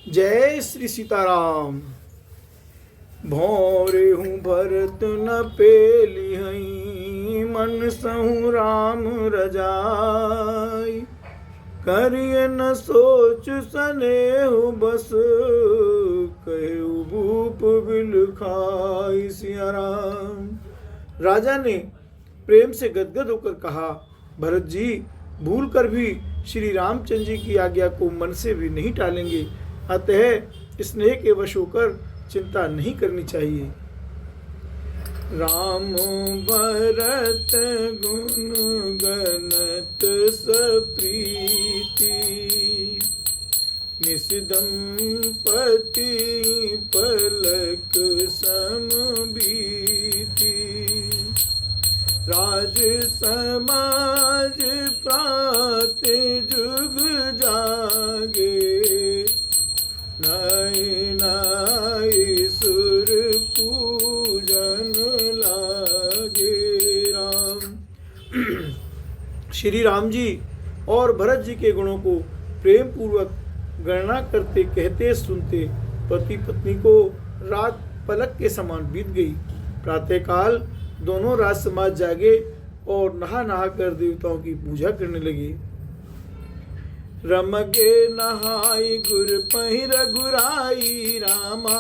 जय श्री सीताराम। भौरे हूँ भरत न पेली हई, मन सहु राम रजाई। करिय न सोच सनेहु बस, कहु भूप बिल खाई। सिया राम। राजा ने प्रेम से गदगद होकर कहा, भरत जी भूल कर भी श्री रामचंद्र जी की आज्ञा को मन से भी नहीं टालेंगे, अतः स्नेह के वश होकर चिंता नहीं करनी चाहिए। राम भरत गुण गणत सप्रीति, निसदंपति पलक समबीति। राज समाज प्रात जुग जागे, नाई नाई सुर पूजन लागे। राम। श्री राम जी और भरत जी के गुणों को प्रेम पूर्वक गणना करते कहते सुनते पति पत्नी को रात पलक के समान बीत गई। प्रातःकाल दोनों राज समाज जागे और नहा नहा कर देवताओं की पूजा करने लगे। रमगे नहाई गुर पहिर गुराई, रामा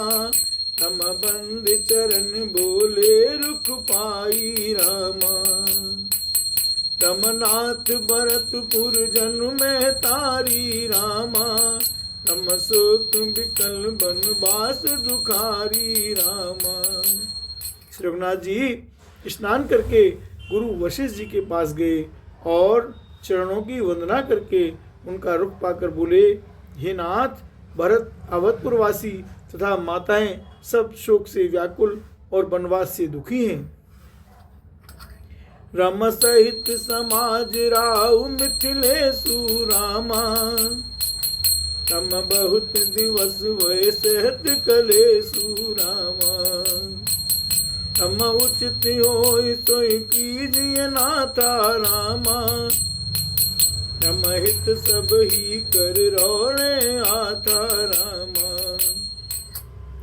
रम बंद चरण बोले रुख पाई। रामा रमनाथ भरतपुर जन में तारी, रामा रम सुख विकल बनवास दुखारी। रामा। श्री रघुनाथ जी स्नान करके गुरु वशिष्ठ जी के पास गए और चरणों की वंदना करके उनका रुख पाकर बोले, हे नाथ, भरत अवधपुरवासी तथा माताएं सब शोक से व्याकुल और वनवास से दुखी हैं। रम सहित समाज राउ मिथिलेशु, रामा रम बहुत दिवस वै सहत कलेशु। रामा रम उचित होय सोय कीजिए नाथा, रामा रम हित सब ही कर रोणे आता। रामा।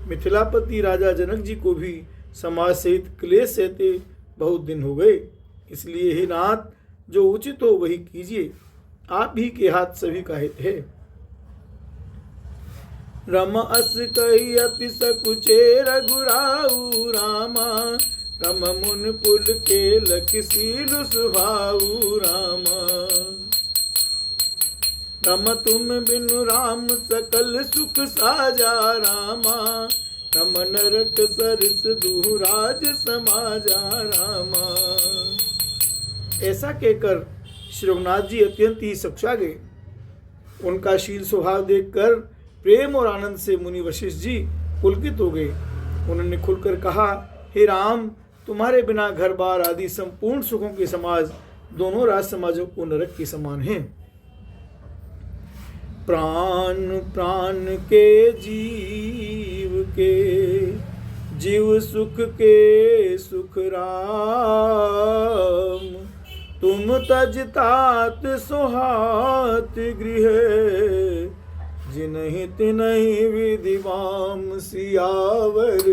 मिथिलापति राजा जनक जी को भी समाज सहित क्लेश सहते बहुत दिन हो गए, इसलिए हे नाथ, जो उचित हो वही कीजिए, आप ही के हाथ सभी का हित है। रम अस कही अति सकुचे रघुराऊ, रामा रम मुन पुल के लख सीलु सुहाऊ। रामा रम तुम बिनु राम सकल सुख साजा, रामा रम नरक सरस दुराज समाजा। रामा। ऐसा कहकर श्री रघुनाथ जी अत्यंत ही सकुचा गए। उनका शील स्वभाव देखकर प्रेम और आनंद से मुनि वशिष्ठ जी पुलकित हो गए। उन्होंने खुलकर कहा, हे राम, तुम्हारे बिना घर बार आदि संपूर्ण सुखों के समाज दोनों राज समाजों को नरक के समान हैं। प्राण प्राण के जीव सुख के सुख राम। तुम तजतात सोहात गृह, जिनहि तिनहि विधिवाम। सियावर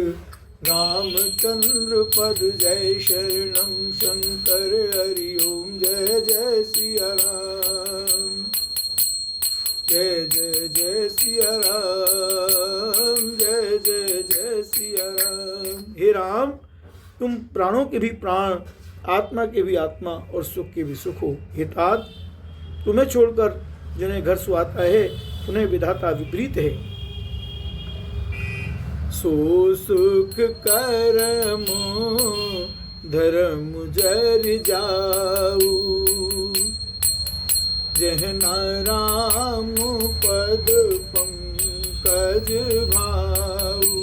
रामचंद्र पद जय शरणम शंकर हरि ओम। जय जय सिया राम, जय जय जय सिया राम, जय जय जय सिया राम। हे राम, तुम प्राणों के भी प्राण, आत्मा के भी आत्मा और सुख के भी सुख हो। हे तात, तुम्हें छोड़कर जिन्हें घर सुहाता है उन्हें विधाता विपरीत है। सो सुख करम धर्म जर जाऊ, जहना राम पद पंकज भाऊ।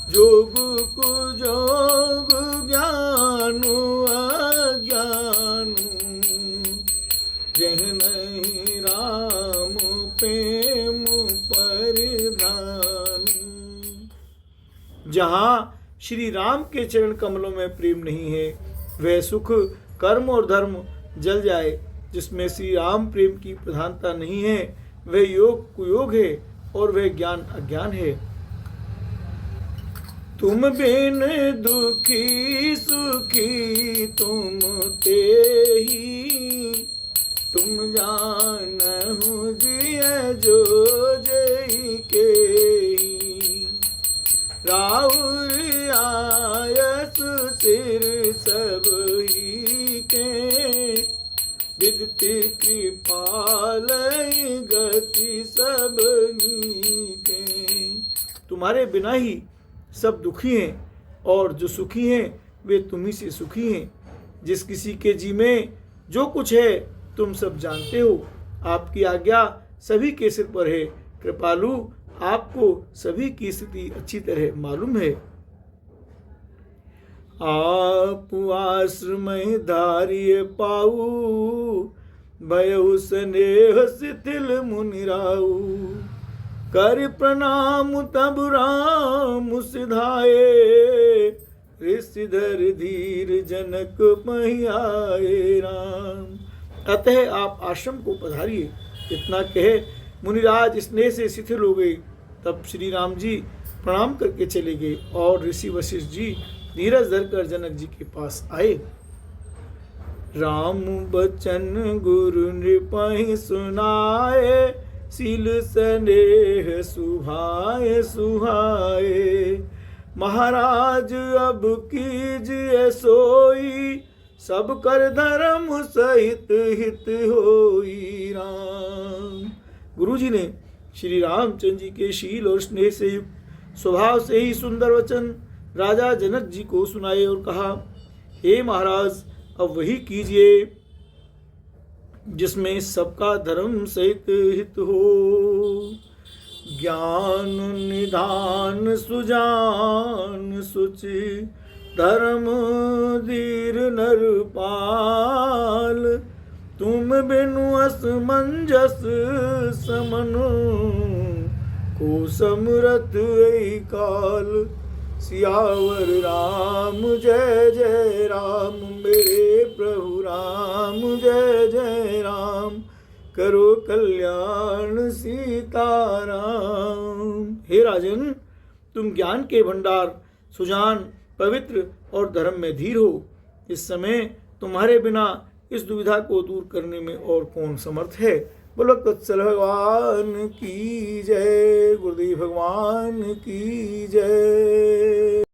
जोग कुजोग ज्ञानु अज्ञानु, जहनहि राम प्रेम परिधान। जहाँ श्री राम के चरण कमलों में प्रेम नहीं है, वह सुख कर्म और धर्म जल जाए। जिसमें श्री राम प्रेम की प्रधानता नहीं है, वह योग कुयोग है और वह ज्ञान अज्ञान है। तुम बिन दुखी सुखी तुम ते ही, तुम जानहु जिय जो जई के ही। राउर आयस सिर सब ही के, विदति कृपाल गति सबनी के। तुम्हारे बिना ही सब दुखी हैं और जो सुखी हैं वे तुम्ही से सुखी हैं। जिस किसी के जी में जो कुछ है तुम सब जानते हो। आपकी आज्ञा सभी के सिर पर है। कृपालु, आपको सभी की स्थिति अच्छी तरह मालूम है। आप आश्रमय धार्य पाऊ, भयउ स्नेह शिथिल मुनिराऊ। कर प्रणाम तब राम सिधाए, ऋषिधर धीर जनक पहियाए राम। अतः आप आश्रम को पधारिए। इतना कहे मुनिराज स्नेह से शिथिल हो गए। तब श्री राम जी प्रणाम करके चले गए और ऋषि वशिष्ठ जी धीरज धरकर जनक जी के पास आए। राम बचन गुरु नृपहि सुनाए, शील स्नेह सुहाए सुहाए। महाराज अब कीजिए सोई, सब कर धर्म सहित हित होई राम। गुरु जी ने श्री रामचंद्र जी के शील और स्नेह से युक्त स्वभाव से ही सुंदर वचन राजा जनक जी को सुनाए और कहा, हे महाराज, अब वही कीजिए जिसमें सबका धर्म सहित हित हो। ज्ञान निधान सुजान सुचि, धर्म धीर नरपाल। तुम बिनु असमंजस समन, को समरथ एहि काल। सियावर राम जय जय राम, मेरे प्रभु राम जय जय राम। करो कल्याण सीताराम। हे राजन, तुम ज्ञान के भंडार, सुजान, पवित्र और धर्म में धीर हो। इस समय तुम्हारे बिना इस दुविधा को दूर करने में और कौन समर्थ है। बोलो तत्सल भगवान की जय, गुरुदेव भगवान की जय।